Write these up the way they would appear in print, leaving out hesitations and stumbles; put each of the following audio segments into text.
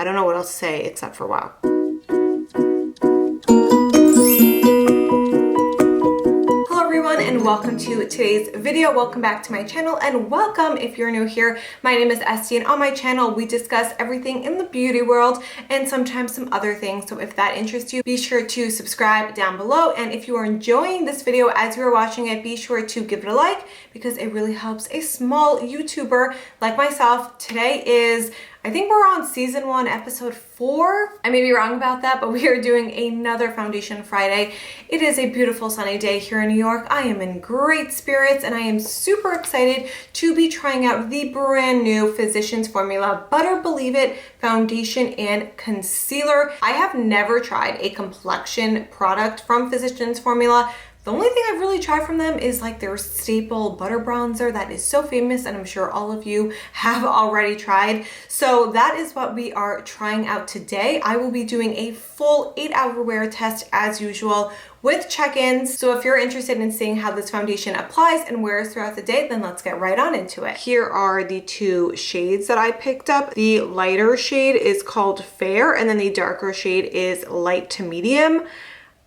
I don't know what else to say except for wow. And welcome to today's video. Welcome back to my channel, and welcome if you're new here. My name is Estee, and on my channel we discuss everything in the beauty world and sometimes some other things. So if that interests you, be sure to subscribe down below, and if you are enjoying this video as you are watching it, be sure to give it a like because it really helps a small YouTuber like myself. Today is, I think we're on season 1, episode 4. I may be wrong about that, but we are doing another Foundation Friday. It is a beautiful sunny day here in New York. I am in great spirits, and I am super excited to be trying out the brand new Physicians Formula Butter Believe It Foundation and Concealer. I have never tried a complexion product from Physicians Formula. The only thing I've really tried from them is like their staple butter bronzer that is so famous, and I'm sure all of you have already tried. So that is what we are trying out today. I will be doing a full 8-hour wear test as usual with check-ins. So if you're interested in seeing how this foundation applies and wears throughout the day, then let's get right on into it. Here are the 2 shades that I picked up. The lighter shade is called Fair, and then the darker shade is Light to Medium.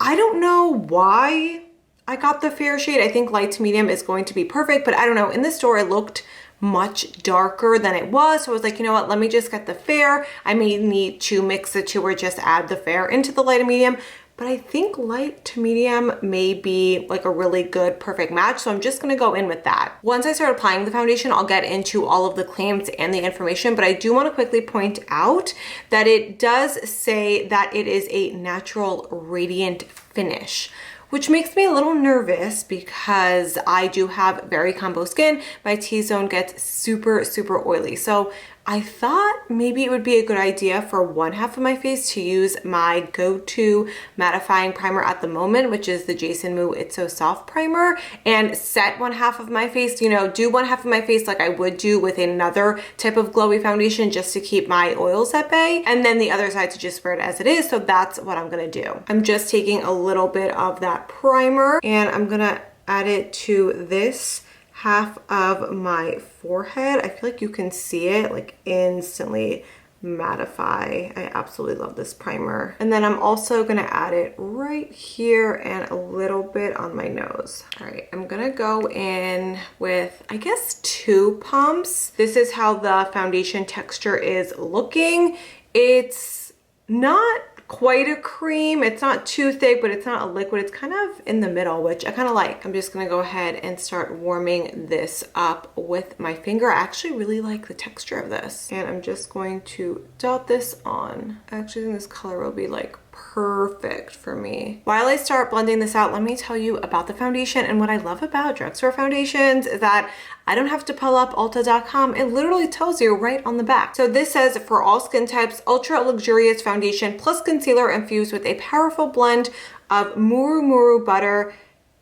I don't know why I got the fair shade. I think light to medium is going to be perfect, but I don't know. In the store, it looked much darker than it was. So I was like, you know what? Let me just get the fair. I may need to mix the two or just add the fair into the light and medium. But I think light to medium may be like a really good, perfect match. So I'm just gonna go in with that. Once I start applying the foundation, I'll get into all of the claims and the information, but I do wanna quickly point out that it does say that it is a natural radiant finish, which makes me a little nervous because I do have very combo skin. My T-zone gets super, super oily. So I thought maybe it would be a good idea for one half of my face to use my go-to mattifying primer at the moment, which is the Jason Moo It's So Soft primer, and set one half of my face, you know, do one half of my face like I would do with another type of glowy foundation just to keep my oils at bay, and then the other side to just wear it as it is. So that's what I'm gonna do. I'm just taking a little bit of that primer and I'm gonna add it to this half of my forehead. I feel like you can see it like instantly mattify. I absolutely love this primer. And then I'm also gonna add it right here and a little bit on my nose. All right, I'm gonna go in with, I guess, 2 pumps. This is how the foundation texture is looking. It's not quite a cream. It's not too thick, but it's not a liquid. It's kind of in the middle, which I kind of like. I'm just gonna go ahead and start warming this up with my finger. I actually really like the texture of this. And I'm just going to dot this on. I actually think this color will be like perfect for me. While I start blending this out, let me tell you about the foundation. And what I love about drugstore foundations is that I don't have to pull up Ulta.com. It literally tells you right on the back. So this says, for all skin types, ultra luxurious foundation plus concealer infused with a powerful blend of Muru Muru butter,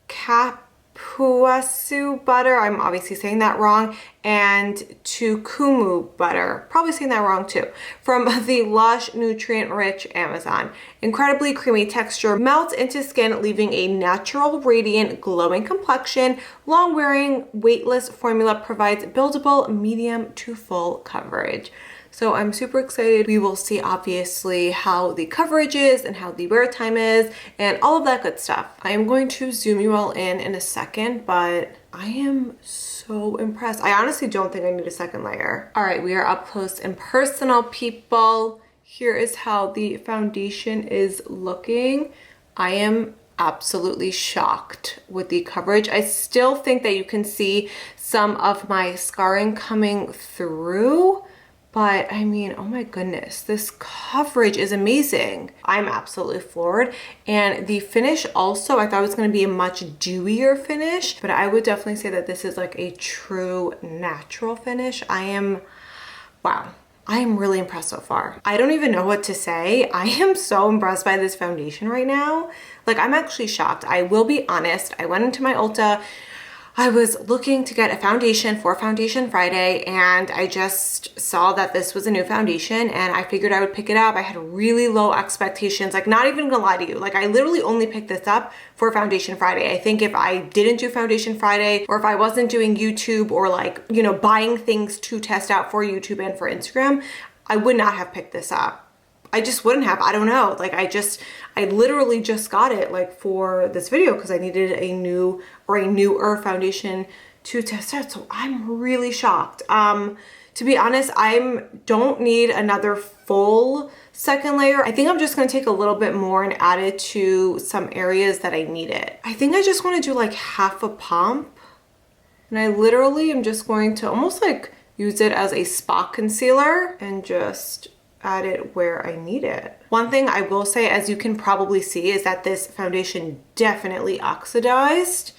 Kapuasu butter, I'm obviously saying that wrong, and Tukumu butter, probably saying that wrong too, from the lush, nutrient-rich Amazon. Incredibly creamy texture, melts into skin, leaving a natural, radiant, glowing complexion. Long-wearing, weightless formula provides buildable medium to full coverage. So I'm super excited. We will see obviously how the coverage is and how the wear time is and all of that good stuff. I am going to zoom you all in a second, but I am so impressed. I honestly don't think I need a second layer. All right, we are up close and personal, people. Here is how the foundation is looking. I am absolutely shocked with the coverage. I still think that you can see some of my scarring coming through, but I mean, oh my goodness, this coverage is amazing. I'm absolutely floored. And the finish also, I thought it was gonna be a much dewier finish, but I would definitely say that this is like a true natural finish. Wow. I am really impressed so far. I don't even know what to say. I am so impressed by this foundation right now. Like, I'm actually shocked. I will be honest. I went into my Ulta. I was looking to get a foundation for Foundation Friday, and I just saw that this was a new foundation and I figured I would pick it up. I had really low expectations, like not even gonna lie to you. Like, I literally only picked this up for Foundation Friday. I think if I didn't do Foundation Friday, or if I wasn't doing YouTube or like, you know, buying things to test out for YouTube and for Instagram, I would not have picked this up. I just wouldn't have. I don't know. Like I literally just got it like for this video because I needed a new or a newer foundation to test out. So I'm really shocked. To be honest, I don't need another full second layer. I think I'm just gonna take a little bit more and add it to some areas that I need it. I think I just wanna do like half a pump. And I literally am just going to almost like use it as a spot concealer and just add it where I need it. One thing I will say, as you can probably see, is that this foundation definitely oxidized.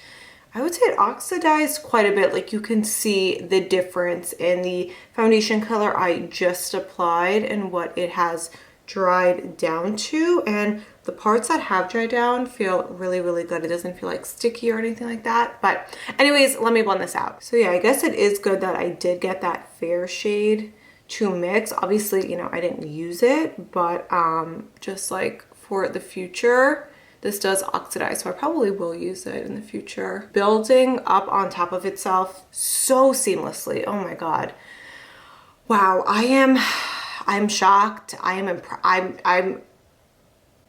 I would say it oxidized quite a bit. Like you can see the difference in the foundation color I just applied and what it has dried down to. And the parts that have dried down feel really, really good. It doesn't feel like sticky or anything like that. But anyways, let me blend this out. So yeah, I guess it is good that I did get that fair shade to mix. Obviously, you know, I didn't use it, but just like for the future, this does oxidize, so I probably will use it in the future. Building up on top of itself so seamlessly. Oh my God. Wow, I'm shocked. I'm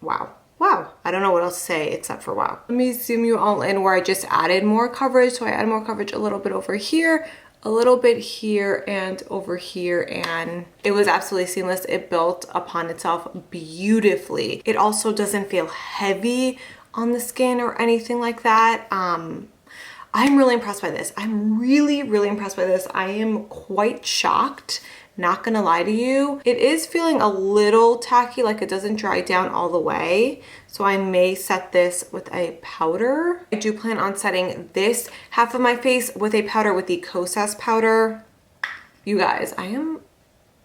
wow. Wow. I don't know what else to say except for wow. Let me zoom you all in where I just added more coverage. So I added more coverage a little bit over here, a little bit here and over here, and it was absolutely seamless. It built upon itself beautifully. It also doesn't feel heavy on the skin or anything like that. I'm really impressed by this. I'm really, really impressed by this. I am quite shocked. Not gonna lie to you. It is feeling a little tacky, like it doesn't dry down all the way. So I may set this with a powder. I do plan on setting this half of my face with a powder, with the Kosas powder. You guys, I am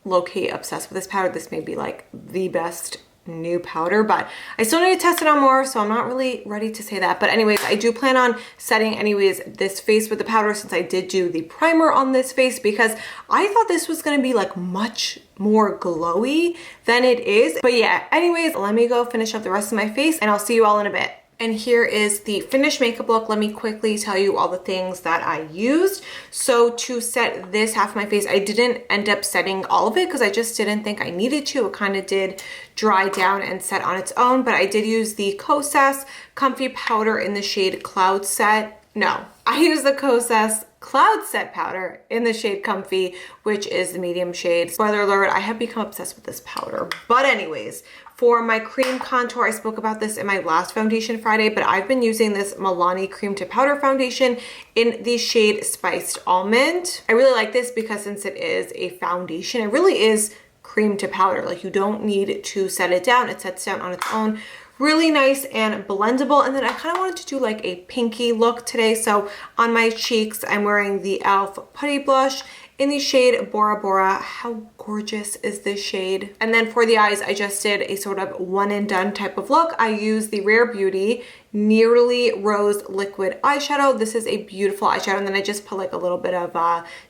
low-key obsessed with this powder. This may be like the best new powder, but I still need to test it on more, so I'm not really ready to say that. But anyways, I do plan on setting this face with the powder, since I did do the primer on this face, because I thought this was going to be like much more glowy than it is. But yeah, anyways, let me go finish up the rest of my face and I'll see you all in a bit. And here is the finished makeup look. Let me quickly tell you all the things that I used. So to set this half of my face, I didn't end up setting all of it because I just didn't think I needed to. It kind of did dry down and set on its own, but I did use the Kosas Comfy Powder in the shade Cloud Set. No, I used the Kosas Cloud Set powder in the shade Comfy, which is the medium shade. Spoiler alert, I have become obsessed with this powder. But anyways, for my cream contour, I spoke about this in my last Foundation Friday, but I've been using this Milani Cream to Powder Foundation in the shade Spiced Almond. I really like this because since it is a foundation, it really is cream to powder. Like, you don't need to set it down. It sets down on its own. Really nice and blendable. And then I kind of wanted to do like a pinky look today. So on my cheeks, I'm wearing the e.l.f. Putty Blush in the shade Bora Bora. How gorgeous is this shade? And then for the eyes, I just did a sort of one and done type of look. I used the Rare Beauty Nearly Rose Liquid Eyeshadow. This is a beautiful eyeshadow. And then I just put like a little bit of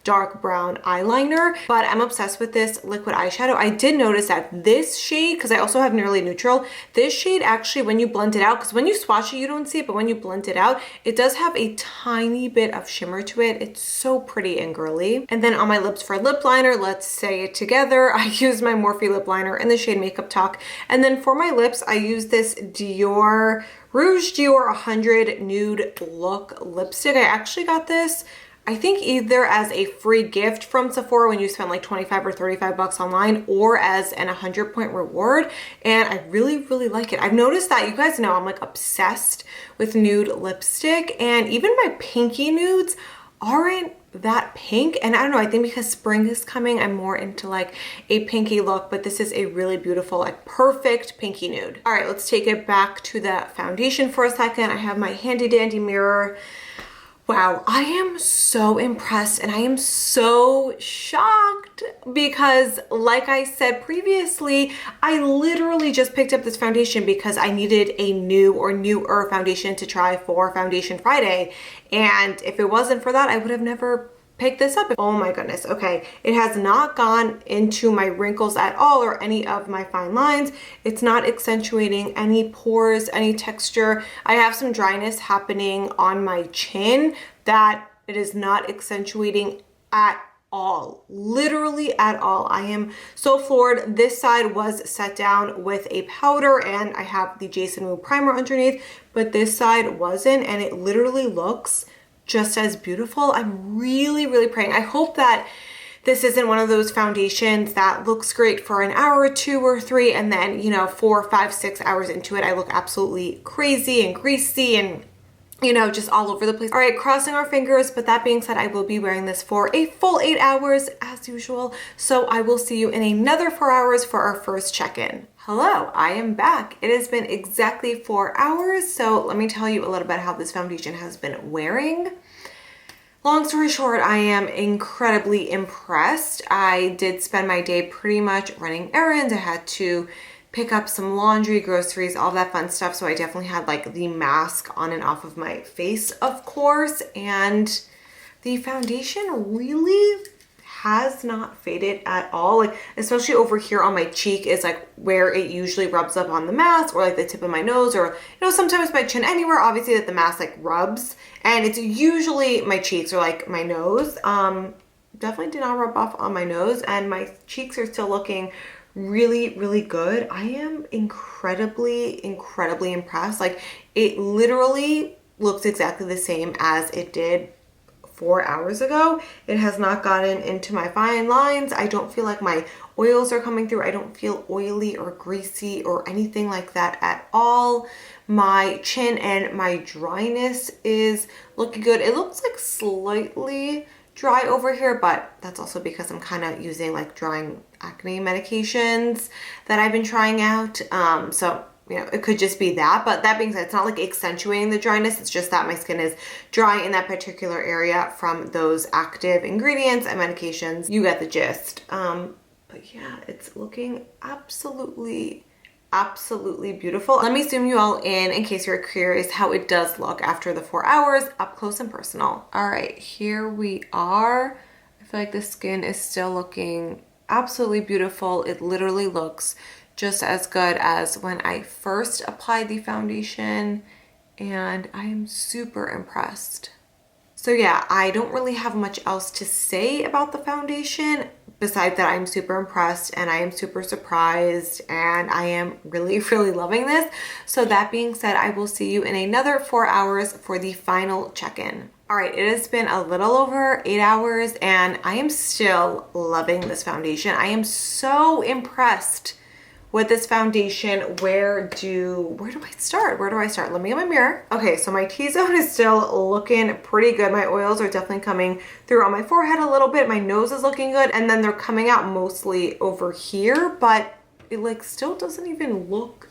dark brown eyeliner, but I'm obsessed with this liquid eyeshadow. I did notice that this shade, because I also have Nearly Neutral, this shade actually, when you blend it out, because when you swatch it, you don't see it, but when you blend it out, it does have a tiny bit of shimmer to it. It's so pretty and girly. And then on my lips for lip liner, let's say it together, I used my Morphe lip liner in the shade Makeup Talk. And then for my lips, I used this Rouge Dior 100 Nude Look lipstick. I actually got this, I think, either as a free gift from Sephora when you spend like 25 or 35 bucks online, or as an 100-point reward. And I really, really like it. I've noticed that, you guys know I'm like obsessed with nude lipstick, and even my pinky nudes aren't that pink. And I don't know, I think because spring is coming, I'm more into like a pinky look, but this is a really beautiful, like perfect pinky nude. All right, let's take it back to the foundation for a second. I have my handy dandy mirror. Wow, I am so impressed and I am so shocked because, like I said previously, I literally just picked up this foundation because I needed a new or newer foundation to try for Foundation Friday. And if it wasn't for that, I would have never picked this up. Oh my goodness. Okay, it has not gone into my wrinkles at all or any of my fine lines. It's not accentuating any pores, any texture. I have some dryness happening on my chin that it is not accentuating at all, literally at all. I am so floored. This side was set down with a powder and I have the Jason Wu primer underneath, but this side wasn't, and it literally looks just as beautiful. I'm really, really praying. I hope that this isn't one of those foundations that looks great for an hour or 2 or 3, and then, you know, 4, 5, 6 hours into it, I look absolutely crazy and greasy and, you know, just all over the place. All right, crossing our fingers, but that being said, I will be wearing this for a full 8 hours as usual. So I will see you in another 4 hours for our first check-in. Hello, I am back. It has been exactly 4 hours. So let me tell you a little bit how this foundation has been wearing. Long story short, I am incredibly impressed. I did spend my day pretty much running errands. I had to pick up some laundry, groceries, all that fun stuff. So I definitely had like the mask on and off of my face, of course. And the foundation really has not faded at all. Like, especially over here on my cheek is like where it usually rubs up on the mask, or like the tip of my nose, or, you know, sometimes my chin, anywhere obviously that the mask like rubs. And it's usually my cheeks or like my nose. Definitely did not rub off on my nose, and my cheeks are still looking really, really good. I am incredibly, incredibly impressed. Like, it literally looks exactly the same as it did 4 hours ago. It has not gotten into my fine lines. I don't feel like my oils are coming through. I don't feel oily or greasy or anything like that at all. My chin and my dryness is looking good. It looks like slightly dry over here, but that's also because I'm kind of using like drying acne medications that I've been trying out. So, you know, it could just be that. But that being said, it's not like accentuating the dryness. It's just that my skin is dry in that particular area from those active ingredients and medications. You get the gist. But yeah, it's looking absolutely beautiful. Let me zoom you all in case you're curious how it does look after the 4 hours, up close and personal. All right, here we are. I feel like the skin is still looking absolutely beautiful. It literally looks just as good as when I first applied the foundation, and I am super impressed. So yeah, I don't really have much else to say about the foundation besides that I'm super impressed and I am super surprised and I am really, really loving this. So that being said, I will see you in another 4 hours for the final check-in. All right, it has been a little over 8 hours and I am still loving this foundation. I am so impressed with this foundation. Where do I start? Let me get my mirror. Okay, so my T-zone is still looking pretty good. My oils are definitely coming through on my forehead a little bit. My nose is looking good, and then they're coming out mostly over here, but it like still doesn't even look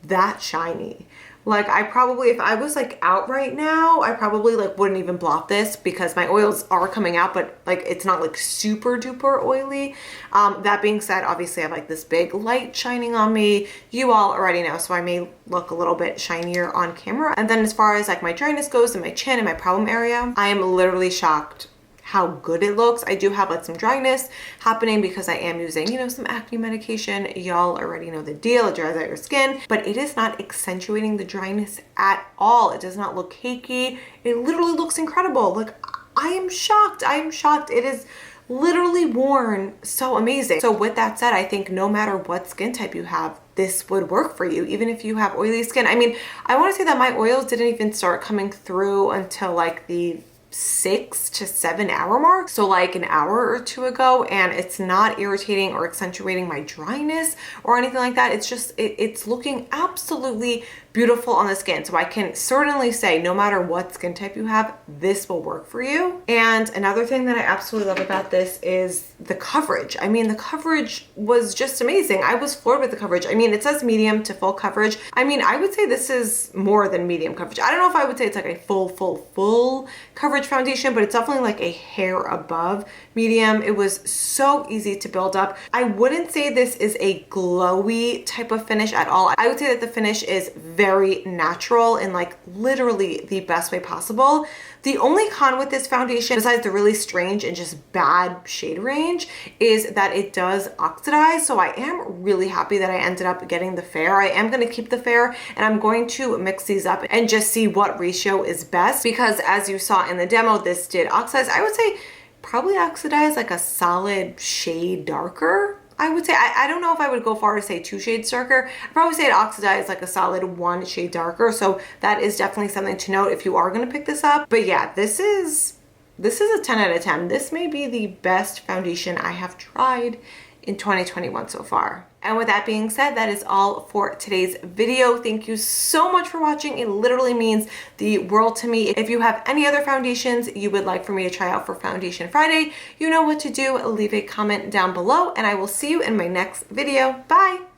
that shiny. Like, I probably, if I was like out right now, I probably like wouldn't even blot this because my oils are coming out, but like it's not like super duper oily. That being said, obviously I have like this big light shining on me. You all already know, so I may look a little bit shinier on camera. And then as far as like my dryness goes and my chin and my problem area, I am literally shocked how good it looks. I do have like some dryness happening because I am using, you know, some acne medication. Y'all already know the deal. It dries out your skin, but it is not accentuating the dryness at all. It does not look cakey. It literally looks incredible. Like, I am shocked. It is literally worn so amazing. So with that said, I think no matter what skin type you have, this would work for you, even if you have oily skin. I mean, I want to say that my oils didn't even start coming through until like the 6 to 7 hour mark, so like an hour or 2 ago, and it's not irritating or accentuating my dryness or anything like that. It's just it's looking absolutely beautiful on the skin. So I can certainly say no matter what skin type you have, this will work for you. And another thing that I absolutely love about this is the coverage. I mean, the coverage was just amazing. I was floored with the coverage. I mean, it says medium to full coverage. I mean, I would say this is more than medium coverage. I don't know if I would say it's like a full coverage foundation, but it's definitely like a hair above medium. It was so easy to build up. I wouldn't say this is a glowy type of finish at all. I would say that the finish is very natural in like literally the best way possible. The only con with this foundation, besides the really strange and just bad shade range, is that it does oxidize. So I am really happy that I ended up getting the fair. I am going to keep the fair, and I'm going to mix these up and just see what ratio is best, because as you saw in the demo, this did oxidize. I would say probably oxidize like a solid shade darker. I would say, I don't know if I would go far to say 2 shades darker. I'd probably say it oxidized like a solid 1 shade darker. So that is definitely something to note if you are going to pick this up. But yeah, this is a 10 out of 10. This may be the best foundation I have tried in 2021 so far. And with that being said, that is all for today's video. Thank you so much for watching. It literally means the world to me. If you have any other foundations you would like for me to try out for Foundation Friday, you know what to do. Leave a comment down below and I will see you in my next video. Bye.